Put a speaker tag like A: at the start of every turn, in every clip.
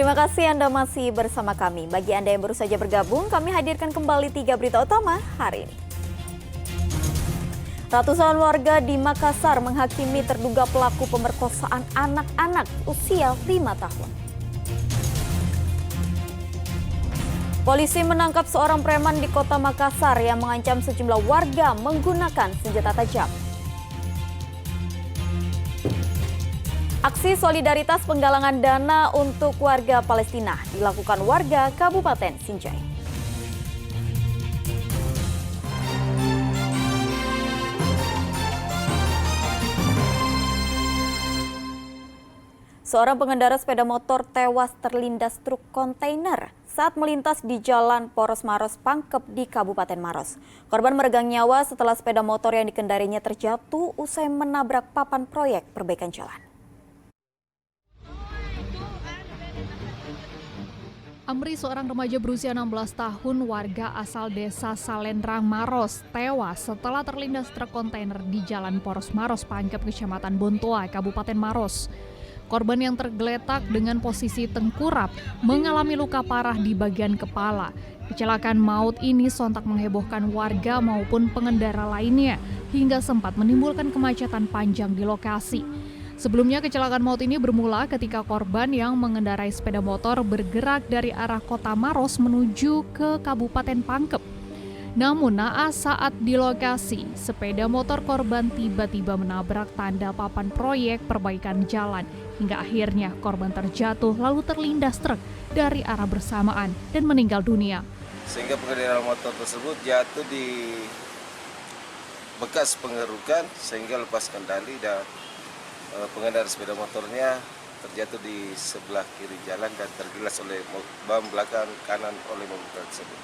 A: Terima kasih Anda masih bersama kami. Bagi Anda yang baru saja bergabung, kami hadirkan kembali 3 berita utama hari ini. Ratusan warga di Makassar menghakimi terduga pelaku pemerkosaan anak-anak usia 5 tahun. Polisi menangkap seorang preman di kota Makassar yang mengancam sejumlah warga menggunakan senjata tajam. Aksi solidaritas penggalangan dana untuk warga Palestina dilakukan warga Kabupaten Sinjai. Seorang pengendara sepeda motor tewas terlindas truk kontainer saat melintas di Jalan Poros Maros Pangkep di Kabupaten Maros. Korban meregang nyawa setelah sepeda motor yang dikendarinya terjatuh usai menabrak papan proyek perbaikan jalan.
B: Amri, seorang remaja berusia 16 tahun warga asal desa Salendrang Maros, tewas setelah terlindas truk kontainer di Jalan Poros Maros Pangkep, Kecamatan Bontoa, Kabupaten Maros. Korban yang tergeletak dengan posisi tengkurap mengalami luka parah di bagian kepala. Kecelakaan maut ini sontak menghebohkan warga maupun pengendara lainnya hingga sempat menimbulkan kemacetan panjang di lokasi. Sebelumnya kecelakaan maut ini bermula ketika korban yang mengendarai sepeda motor bergerak dari arah kota Maros menuju ke Kabupaten Pangkep. Namun naas saat di lokasi, sepeda motor korban tiba-tiba menabrak tanda papan proyek perbaikan jalan hingga akhirnya korban terjatuh lalu terlindas truk dari arah bersamaan dan meninggal dunia.
C: Sehingga pengendara motor tersebut jatuh di bekas pengerukan sehingga lepas kendali dan pengendara sepeda motornya terjatuh di sebelah kiri jalan dan tergilas oleh ban belakang kanan oleh mobil tersebut.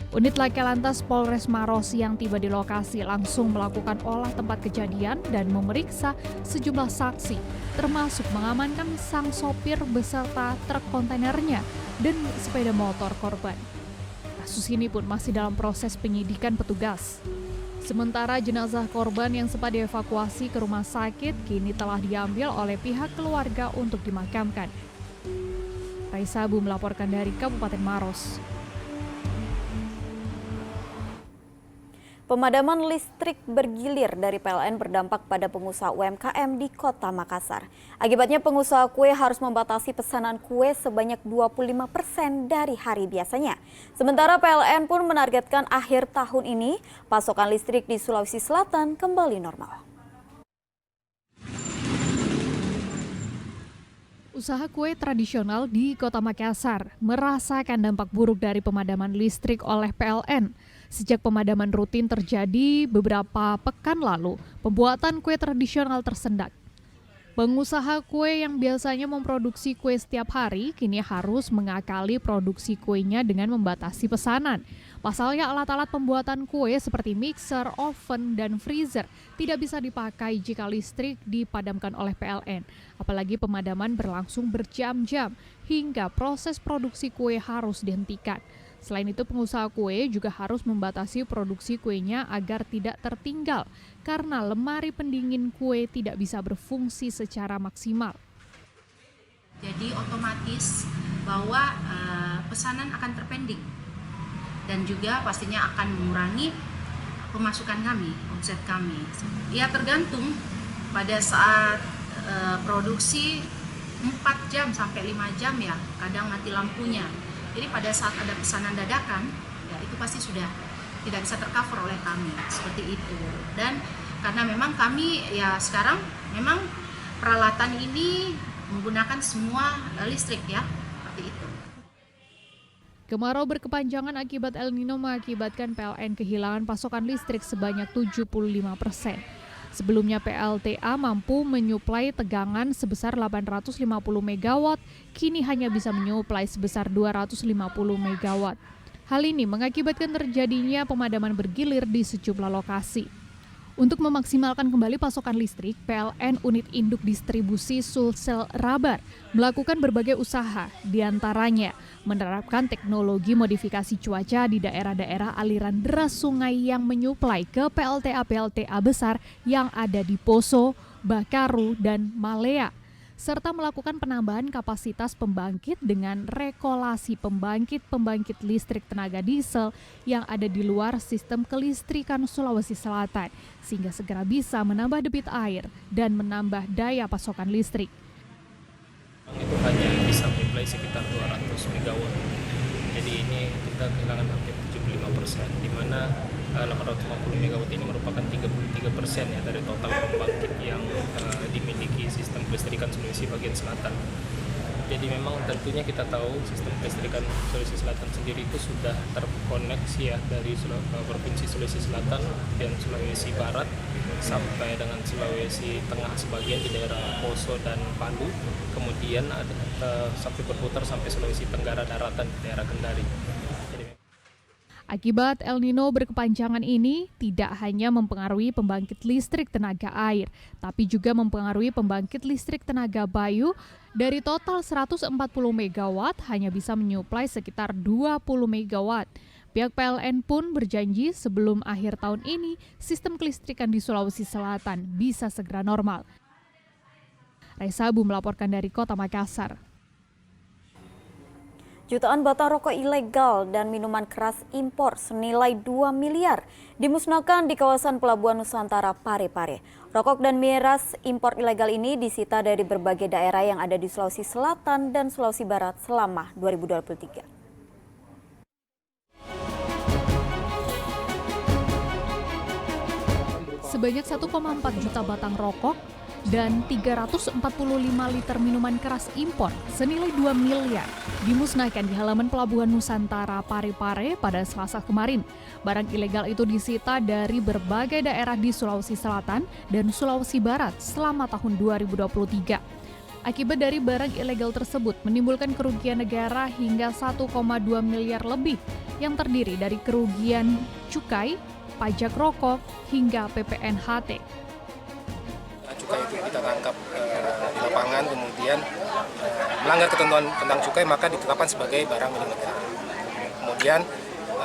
B: Unit Laka Lantas Polres Maros yang tiba di lokasi langsung melakukan olah tempat kejadian dan memeriksa sejumlah saksi, termasuk mengamankan sang sopir beserta truk kontainernya dan sepeda motor korban. Kasus ini pun masih dalam proses penyidikan petugas. Sementara jenazah korban yang sempat dievakuasi ke rumah sakit kini telah diambil oleh pihak keluarga untuk dimakamkan. Raisa Abu melaporkan dari Kabupaten Maros.
A: Pemadaman listrik bergilir dari PLN berdampak pada pengusaha UMKM di Kota Makassar. Akibatnya pengusaha kue harus membatasi pesanan kue sebanyak 25% dari hari biasanya. Sementara PLN pun menargetkan akhir tahun ini pasokan listrik di Sulawesi Selatan kembali normal.
B: Usaha kue tradisional di Kota Makassar merasakan dampak buruk dari pemadaman listrik oleh PLN. Sejak pemadaman rutin terjadi beberapa pekan lalu, pembuatan kue tradisional tersendat. Pengusaha kue yang biasanya memproduksi kue setiap hari kini harus mengakali produksi kuenya dengan membatasi pesanan. Pasalnya alat-alat pembuatan kue seperti mixer, oven, dan freezer tidak bisa dipakai jika listrik dipadamkan oleh PLN. Apalagi pemadaman berlangsung berjam-jam hingga proses produksi kue harus dihentikan. Selain itu, pengusaha kue juga harus membatasi produksi kuenya agar tidak tertinggal karena lemari pendingin kue tidak bisa berfungsi secara maksimal.
D: Jadi otomatis bahwa pesanan akan terpending dan juga pastinya akan mengurangi pemasukan kami, omset kami. Ya tergantung pada saat produksi 4 jam sampai 5 jam ya, kadang mati lampunya. Jadi pada saat ada pesanan dadakan, ya itu pasti sudah tidak bisa tercover oleh kami, seperti itu. Dan karena memang kami ya sekarang memang peralatan ini menggunakan semua listrik ya, seperti itu.
B: Kemarau berkepanjangan akibat El Nino mengakibatkan PLN kehilangan pasokan listrik sebanyak 75%. Sebelumnya PLTA mampu menyuplai tegangan sebesar 850 MW, kini hanya bisa menyuplai sebesar 250 MW. Hal ini mengakibatkan terjadinya pemadaman bergilir di sejumlah lokasi. Untuk memaksimalkan kembali pasokan listrik, PLN Unit Induk Distribusi Sulsel Rabar melakukan berbagai usaha, diantaranya menerapkan teknologi modifikasi cuaca di daerah-daerah aliran deras sungai yang menyuplai ke PLTA besar yang ada di Poso, Bakaru, dan Malea. serta melakukan penambahan kapasitas pembangkit dengan rekolasi pembangkit listrik tenaga diesel yang ada di luar sistem kelistrikan Sulawesi Selatan, sehingga segera bisa menambah debit air dan menambah daya pasokan listrik.
E: Itu hanya bisa menyuplai sekitar 200 megawatt. Jadi ini kita kehilangan hampir 75%, di mana 850 megawatt ini merupakan 33% ya dari total pembangkit yang dimiliki sistem kelistrikan Sulawesi bagian selatan. Jadi memang tentunya kita tahu sistem kelistrikan Sulawesi Selatan sendiri itu sudah terkoneksi ya dari Provinsi Sulawesi Selatan dan Sulawesi Barat sampai dengan Sulawesi Tengah sebagian di daerah Poso dan Palu, kemudian ada sampai berputar sampai Sulawesi Tenggara daratan di daerah Kendari.
B: Akibat El Nino berkepanjangan ini tidak hanya mempengaruhi pembangkit listrik tenaga air, tapi juga mempengaruhi pembangkit listrik tenaga bayu. Dari total 140 megawatt hanya bisa menyuplai sekitar 20 megawatt. Pihak PLN pun berjanji sebelum akhir tahun ini sistem kelistrikan di Sulawesi Selatan bisa segera normal. Raisa Abu melaporkan dari Kota Makassar.
A: Jutaan batang rokok ilegal dan minuman keras impor senilai 2 miliar dimusnahkan di kawasan Pelabuhan Nusantara Parepare. Rokok dan miras impor ilegal ini disita dari berbagai daerah yang ada di Sulawesi Selatan dan Sulawesi Barat selama 2023.
B: Sebanyak 1,4 juta batang rokok dan 345 liter minuman keras impor senilai 2 miliar dimusnahkan di halaman Pelabuhan Nusantara Parepare pada Selasa kemarin. Barang ilegal itu disita dari berbagai daerah di Sulawesi Selatan dan Sulawesi Barat selama tahun 2023. Akibat dari barang ilegal tersebut menimbulkan kerugian negara hingga 1,2 miliar lebih yang terdiri dari kerugian cukai, pajak rokok, hingga PPNHT.
E: Cukai itu kita tangkap di lapangan, kemudian melanggar ketentuan tentang cukai maka ditetapkan sebagai barang milik negara. Kemudian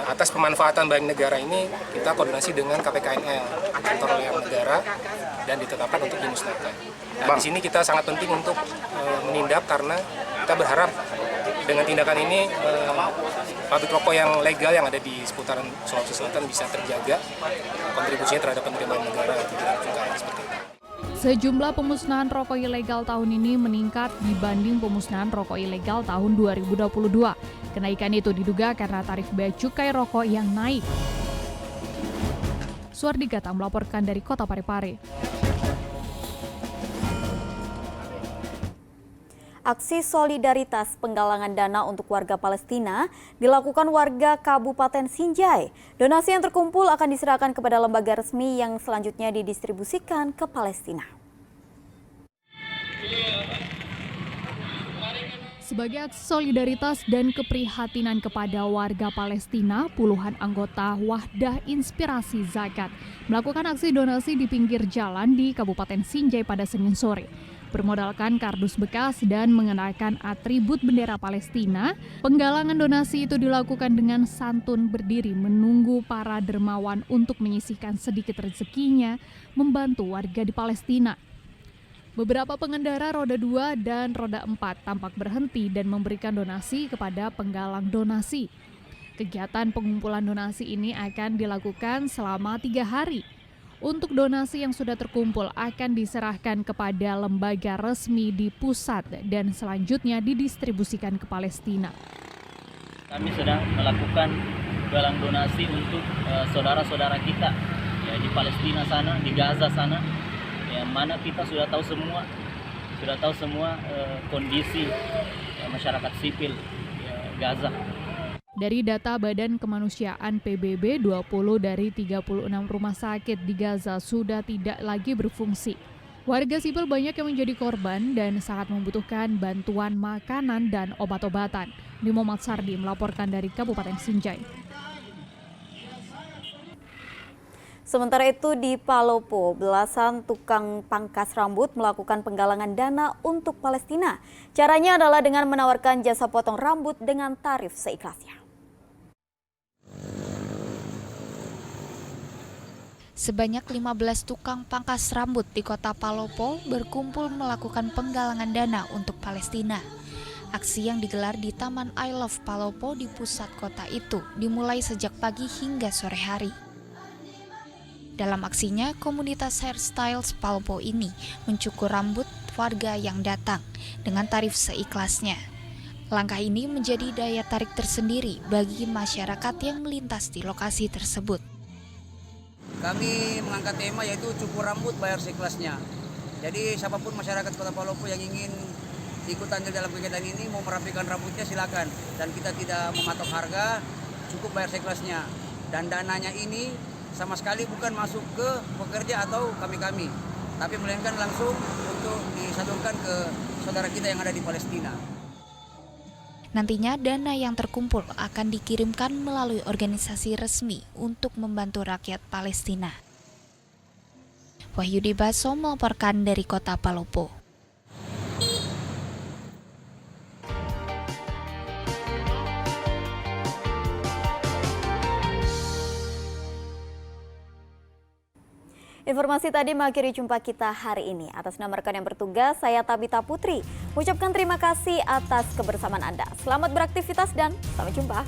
E: atas pemanfaatan barang negara ini kita koordinasi dengan KPKNL, kantor wilayah negara, dan ditetapkan untuk dimusnahkan. Nah, di sini kita sangat penting untuk menindak karena kita berharap dengan tindakan ini pabrik rokok yang legal yang ada di seputaran Sulawesi Selatan bisa terjaga kontribusinya terhadap penerimaan negara terhadap cukai seperti itu.
B: Sejumlah pemusnahan rokok ilegal tahun ini meningkat dibanding pemusnahan rokok ilegal tahun 2022. Kenaikan itu diduga karena tarif bea cukai rokok yang naik. Suardi Gata melaporkan dari Kota Parepare.
A: Aksi solidaritas penggalangan dana untuk warga Palestina dilakukan warga Kabupaten Sinjai. Donasi yang terkumpul akan diserahkan kepada lembaga resmi yang selanjutnya didistribusikan ke Palestina.
B: Sebagai aksi solidaritas dan keprihatinan kepada warga Palestina, puluhan anggota Wahdah Inspirasi Zakat melakukan aksi donasi di pinggir jalan di Kabupaten Sinjai pada Senin sore. Bermodalkan kardus bekas dan mengenakan atribut bendera Palestina, penggalangan donasi itu dilakukan dengan santun berdiri menunggu para dermawan untuk menyisihkan sedikit rezekinya membantu warga di Palestina. Beberapa pengendara roda 2 dan roda 4 tampak berhenti dan memberikan donasi kepada penggalang donasi. Kegiatan pengumpulan donasi ini akan dilakukan selama 3 hari. Untuk donasi yang sudah terkumpul akan diserahkan kepada lembaga resmi di pusat dan selanjutnya didistribusikan ke Palestina.
F: Kami sudah melakukan galang donasi untuk saudara-saudara kita ya, di Palestina sana, di Gaza sana, yang mana kita sudah tahu semua kondisi ya, masyarakat sipil ya, Gaza.
B: Dari data Badan Kemanusiaan PBB, 20 dari 36 rumah sakit di Gaza sudah tidak lagi berfungsi. Warga sipil banyak yang menjadi korban dan sangat membutuhkan bantuan makanan dan obat-obatan. Muhammad Sardi melaporkan dari Kabupaten Sinjai.
A: Sementara itu di Palopo, belasan tukang pangkas rambut melakukan penggalangan dana untuk Palestina. Caranya adalah dengan menawarkan jasa potong rambut dengan tarif seikhlasnya.
G: Sebanyak 15 tukang pangkas rambut di kota Palopo berkumpul melakukan penggalangan dana untuk Palestina. Aksi yang digelar di Taman I Love Palopo di pusat kota itu dimulai sejak pagi hingga sore hari. Dalam aksinya, komunitas hairstyles Palopo ini mencukur rambut warga yang datang dengan tarif seikhlasnya. Langkah ini menjadi daya tarik tersendiri bagi masyarakat yang melintas di lokasi tersebut.
H: Kami mengangkat tema yaitu cukur rambut bayar seikhlasnya. Jadi siapapun masyarakat Kota Palopo yang ingin ikut andil dalam kegiatan ini mau merapikan rambutnya silakan. Dan kita tidak mematok harga, cukup bayar seikhlasnya. Dan dananya ini sama sekali bukan masuk ke pekerja atau kami-kami, tapi melainkan langsung untuk disalurkan ke saudara kita yang ada di Palestina.
G: Nantinya dana yang terkumpul akan dikirimkan melalui organisasi resmi untuk membantu rakyat Palestina. Wahyudi Baso melaporkan dari kota Palopo.
A: Informasi tadi mengakhiri jumpa kita hari ini. Atas nama rekan yang bertugas, saya Tabita Putri mengucapkan terima kasih atas kebersamaan Anda. Selamat beraktivitas dan sampai jumpa.